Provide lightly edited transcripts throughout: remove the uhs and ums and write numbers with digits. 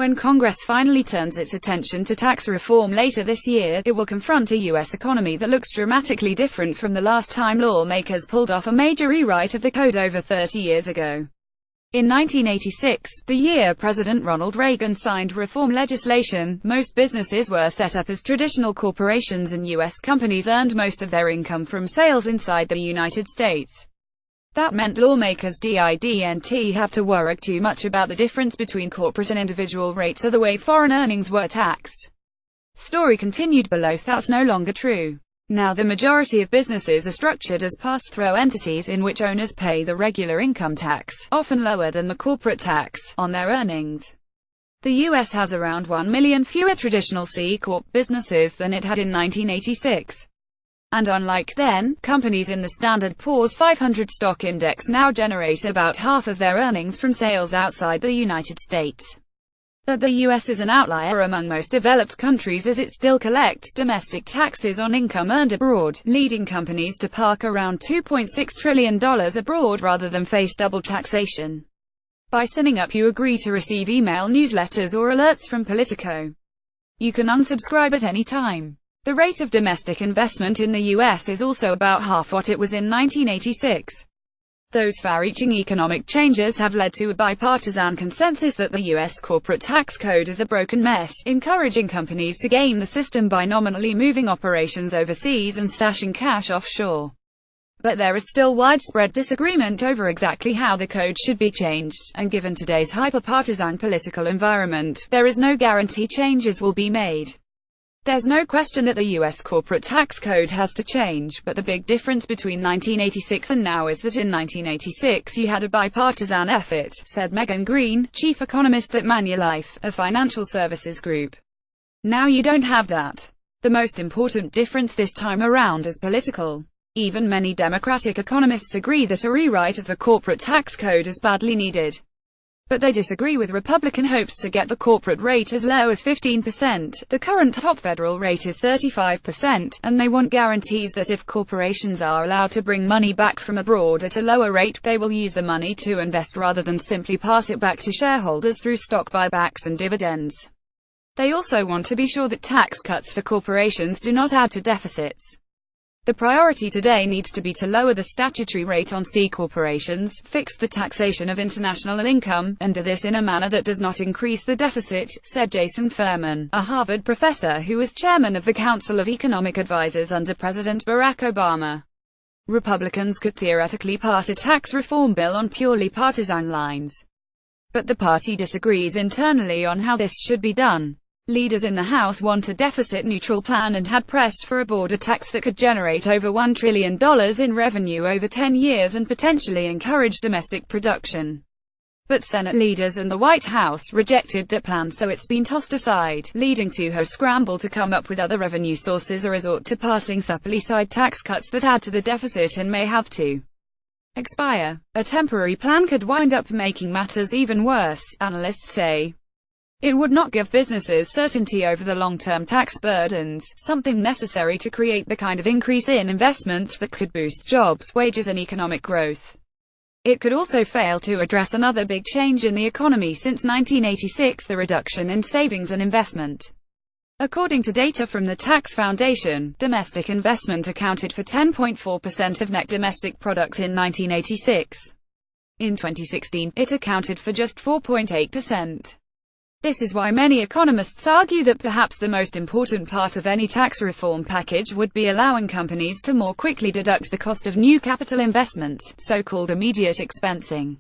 When Congress finally turns its attention to tax reform later this year, it will confront a U.S. economy that looks dramatically different from the last time lawmakers pulled off a major rewrite of the code over 30 years ago. In 1986, the year President Ronald Reagan signed reform legislation, most businesses were set up as traditional corporations and U.S. companies earned most of their income from sales inside the United States. That meant lawmakers didn't have to worry too much about the difference between corporate and individual rates or the way foreign earnings were taxed. Story continued below. That's no longer true. Now the majority of businesses are structured as pass-through entities in which owners pay the regular income tax, often lower than the corporate tax, on their earnings. The U.S. has around 1 million fewer traditional C-Corp businesses than it had in 1986. And unlike then, companies in the Standard & Poor's 500 stock index now generate about half of their earnings from sales outside the United States. But the U.S. is an outlier among most developed countries as it still collects domestic taxes on income earned abroad, leading companies to park around $2.6 trillion abroad rather than face double taxation. By signing up, you agree to receive email newsletters or alerts from Politico. You can unsubscribe at any time. The rate of domestic investment in the U.S. is also about half what it was in 1986. Those far-reaching economic changes have led to a bipartisan consensus that the U.S. corporate tax code is a broken mess, encouraging companies to game the system by nominally moving operations overseas and stashing cash offshore. But there is still widespread disagreement over exactly how the code should be changed, and given today's hyper-partisan political environment, there is no guarantee changes will be made. There's no question that the U.S. corporate tax code has to change, but the big difference between 1986 and now is that in 1986 you had a bipartisan effort, said Megan Green, chief economist at Manulife, a financial services group. Now you don't have that. The most important difference this time around is political. Even many Democratic economists agree that a rewrite of the corporate tax code is badly needed. But they disagree with Republican hopes to get the corporate rate as low as 15%, the current top federal rate is 35%, and they want guarantees that if corporations are allowed to bring money back from abroad at a lower rate, they will use the money to invest rather than simply pass it back to shareholders through stock buybacks and dividends. They also want to be sure that tax cuts for corporations do not add to deficits. The priority today needs to be to lower the statutory rate on C corporations, fix the taxation of international income, and do this in a manner that does not increase the deficit, said Jason Furman, a Harvard professor who was chairman of the Council of Economic Advisers under President Barack Obama. Republicans could theoretically pass a tax reform bill on purely partisan lines. But the party disagrees internally on how this should be done. Leaders in the House want a deficit-neutral plan and had pressed for a border tax that could generate over $1 trillion in revenue over 10 years and potentially encourage domestic production. But Senate leaders and the White House rejected that plan, so it's been tossed aside, leading to a scramble to come up with other revenue sources or resort to passing supply-side tax cuts that add to the deficit and may have to expire. A temporary plan could wind up making matters even worse, analysts say. It would not give businesses certainty over the long-term tax burdens, something necessary to create the kind of increase in investments that could boost jobs, wages and economic growth. It could also fail to address another big change in the economy since 1986, the reduction in savings and investment. According to data from the Tax Foundation, domestic investment accounted for 10.4% of net domestic product in 1986. In 2016, it accounted for just 4.8%. This is why many economists argue that perhaps the most important part of any tax reform package would be allowing companies to more quickly deduct the cost of new capital investments, so-called immediate expensing.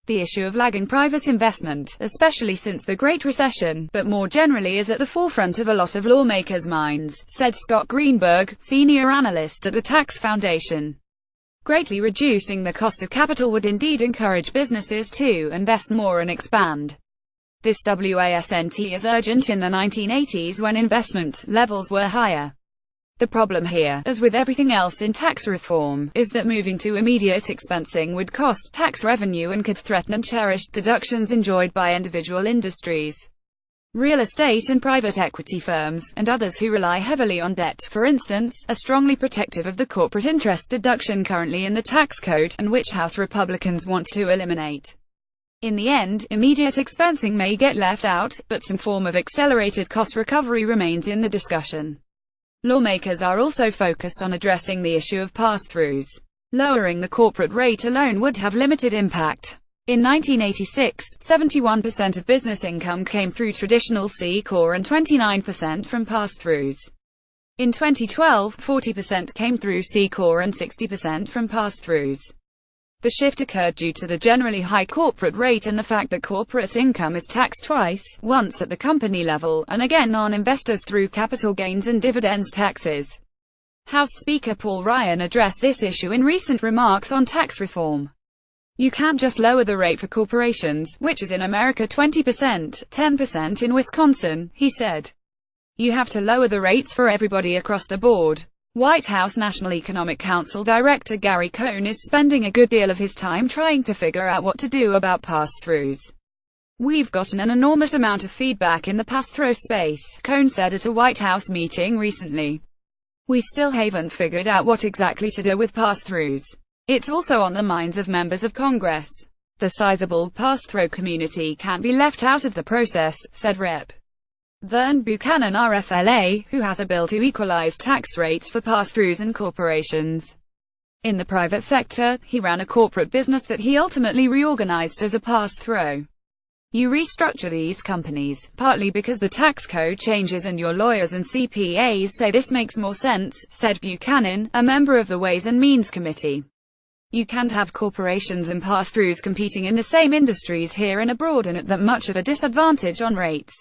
The issue of lagging private investment, especially since the Great Recession, but more generally is at the forefront of a lot of lawmakers' minds, said Scott Greenberg, senior analyst at the Tax Foundation. Greatly reducing the cost of capital would indeed encourage businesses to invest more and expand. This wasn't as urgent in the 1980s when investment levels were higher. The problem here, as with everything else in tax reform, is that moving to immediate expensing would cost tax revenue and could threaten cherished deductions enjoyed by individual industries. Real estate and private equity firms, and others who rely heavily on debt, for instance, are strongly protective of the corporate interest deduction currently in the tax code, and which House Republicans want to eliminate. In the end, immediate expensing may get left out, but some form of accelerated cost recovery remains in the discussion. Lawmakers are also focused on addressing the issue of pass-throughs. Lowering the corporate rate alone would have limited impact. In 1986, 71% of business income came through traditional C-Corp and 29% from pass-throughs. In 2012, 40% came through C-Corp and 60% from pass-throughs. The shift occurred due to the generally high corporate rate and the fact that corporate income is taxed twice, once at the company level, and again on investors through capital gains and dividends taxes. House Speaker Paul Ryan addressed this issue in recent remarks on tax reform. You can't just lower the rate for corporations, which is in America 20%, 10% in Wisconsin, he said. You have to lower the rates for everybody across the board. White House National Economic Council Director Gary Cohn is spending a good deal of his time trying to figure out what to do about pass-throughs. We've gotten an enormous amount of feedback in the pass-through space, Cohn said at a White House meeting recently. We still haven't figured out what exactly to do with pass-throughs. It's also on the minds of members of Congress. The sizable pass-through community can't be left out of the process, said Rep. Vern Buchanan RFLA, who has a bill to equalize tax rates for pass-throughs and corporations. In the private sector, he ran a corporate business that he ultimately reorganized as a pass-through. You restructure these companies, partly because the tax code changes and your lawyers and CPAs say this makes more sense, said Buchanan, a member of the Ways and Means Committee. You can't have corporations and pass-throughs competing in the same industries here and abroad and at that much of a disadvantage on rates.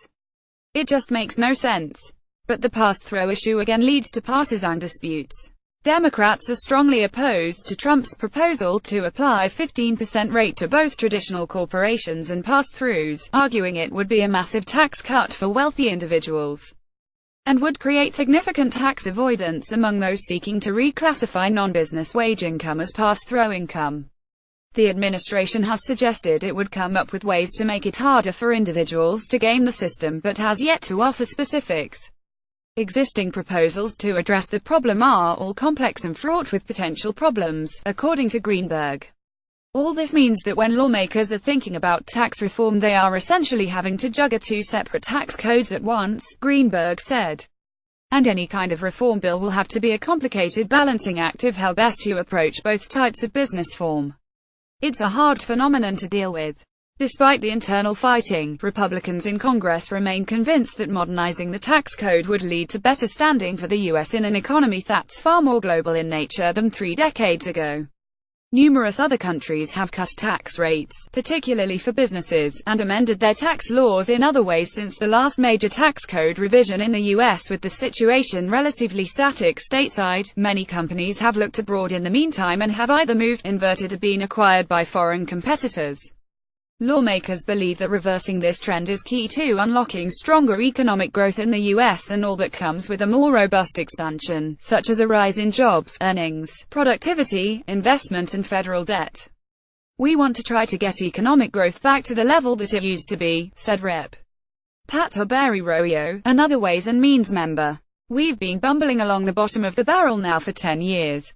It just makes no sense. But the pass-through issue again leads to partisan disputes. Democrats are strongly opposed to Trump's proposal to apply a 15% rate to both traditional corporations and pass-throughs, arguing it would be a massive tax cut for wealthy individuals and would create significant tax avoidance among those seeking to reclassify non-business wage income as pass-through income. The administration has suggested it would come up with ways to make it harder for individuals to game the system but has yet to offer specifics. Existing proposals to address the problem are all complex and fraught with potential problems, according to Greenberg. All this means that when lawmakers are thinking about tax reform they are essentially having to juggle two separate tax codes at once, Greenberg said. And any kind of reform bill will have to be a complicated balancing act of how best to approach both types of business form. It's a hard phenomenon to deal with. Despite the internal fighting, Republicans in Congress remain convinced that modernizing the tax code would lead to better standing for the U.S. in an economy that's far more global in nature than 3 decades ago. Numerous other countries have cut tax rates, particularly for businesses, and amended their tax laws in other ways since the last major tax code revision in the U.S. with the situation relatively static stateside. Many companies have looked abroad in the meantime and have either moved, inverted, or been acquired by foreign competitors. Lawmakers believe that reversing this trend is key to unlocking stronger economic growth in the U.S. and all that comes with a more robust expansion, such as a rise in jobs, earnings, productivity, investment and federal debt. We want to try to get economic growth back to the level that it used to be, said Rep. Pat Oberry-Royo, another Ways and Means member. We've been bumbling along the bottom of the barrel now for 10 years.